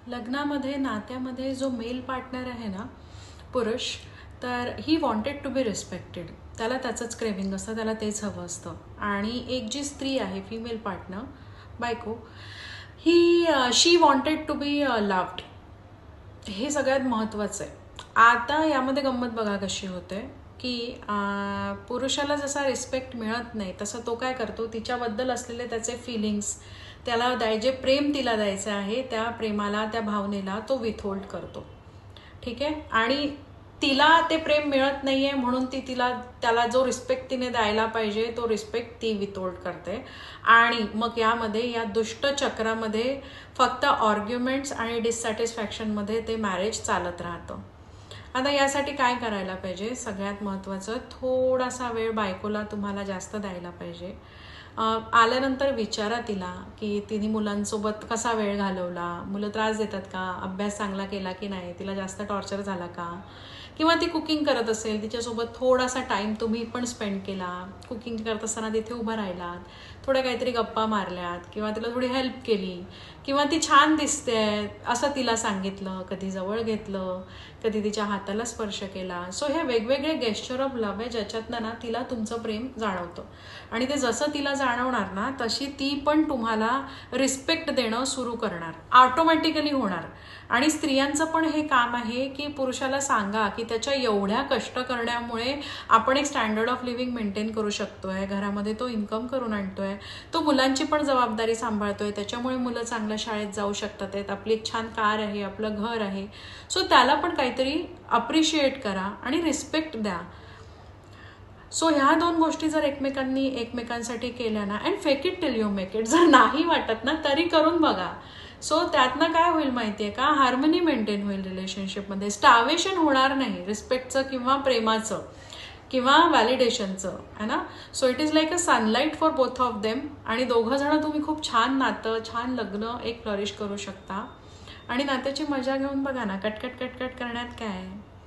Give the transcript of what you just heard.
लग्नामध्ये नात्यामध्ये जो मेल पार्टनर आहे ना पुरुष, तर he wanted to be respected. त्याला त्याचंच क्रेविंग असतं, त्याला तेच हवं असतं. आणि एक जी स्त्री आहे फिमेल पार्टनर बायको, ही शी वॉन्टेड टू बी लव्ड. हे सगळ्यात महत्त्वाचं आहे. आता यामध्ये गंमत बघा कशी होते की पुरुषाला जसा रिस्पेक्ट मिळत नाही तसं तो काय करतो, तिच्याबद्दल असलेले त्याचे फिलिंग्स, त्याला जे प्रेम तिला द्यायचं आहे त्या प्रेमाला, त्या भावनेला तो विथहोल्ड करतो. ठीक आहे. आणि तिला ते प्रेम मिळत नाहीये म्हणून त्याला जो रिस्पेक्ट तिने द्यायला पाहिजे तो रिस्पेक्ट ती विथहोल्ड करते. आणि मग यामध्ये या दुष्ट चक्रामध्ये फक्त आर्ग्युमेंट्स आणि डिससॅटिस्फॅक्शनमध्ये ते मॅरेज चालत राहतं. आता यासाठी काय करायला पाहिजे, सगळ्यात महत्त्वाचं थोडासा वेळ बायकोला तुम्हाला जास्त द्यायला पाहिजे. आल्यानंतर विचारा तिला की तिने मुलांसोबत कसा वेळ घालवला, मुलं त्रास देतात का, अभ्यास चांगला केला की नाही, तिला जास्त टॉर्चर झाला का, किंवा ती कुकिंग करत असेल तिच्यासोबत थोडासा टाईम तुम्ही पण स्पेंड केला, कुकिंग करत असताना तिथे उभं राहिलात, थोड्या काहीतरी गप्पा मारल्यात किंवा तिला थोडी हेल्प केली, किंवा ती छान दिसते असं तिला सांगितलं, कधी जवळ घेतलं, कधी तिच्या हाताला स्पर्श केला. सो हे वेगवेगळे गेस्चर ऑफ लव्ह आहे ज्याच्यातनं ना तिला तुमचं प्रेम जाणवतं. आणि ते जसं तिला जाणवणार ना तशी ती पण तुम्हाला रिस्पेक्ट देणं सुरू करणार, ऑटोमॅटिकली होणार. आणि स्त्रियांचं पण हे काम आहे की पुरुषाला सांगा की त्याच्या एवढ्या कष्ट करण्यामुळे आपण एक स्टँडर्ड ऑफ लिव्हिंग मेंटेन करू शकतोय, घरामध्ये तो इन्कम करून आणतोय, तो मुलांची पण जबाबदारी सांभाळतोय, त्याच्यामुळे मुलं चांगल्या शाळेत जाऊ शकतात आहेत, आपली एक छान कार आहे, आपलं घर आहे. सो त्याला पण काहीतरी अप्रिशिएट करा आणि रिस्पेक्ट द्या. सो ह्या दोन गोष्टी जर एकमेकांनी एकमेकांसाठी केल्या ना, and fake it till you make it, जर नाही वाटत ना तरी करून बघा. सो त्यातनं काय होईल माहितीये का, हार्मनी मेंटेन होईल रिलेशनशिपमध्ये, स्टार्वेशन होणार नाही रिस्पेक्टचं किंवा प्रेमाचं किंवा व्हॅलिडेशनचं, है ना. So it is like a sunlight for both of them. आणि दोघं जण तुम्ही खूप छान नातं, छान लग्न एक फ्लरिश करू शकता. आणि नात्याची मजा घेऊन बघा ना, कटकट कटकट करण्यात काय आहे.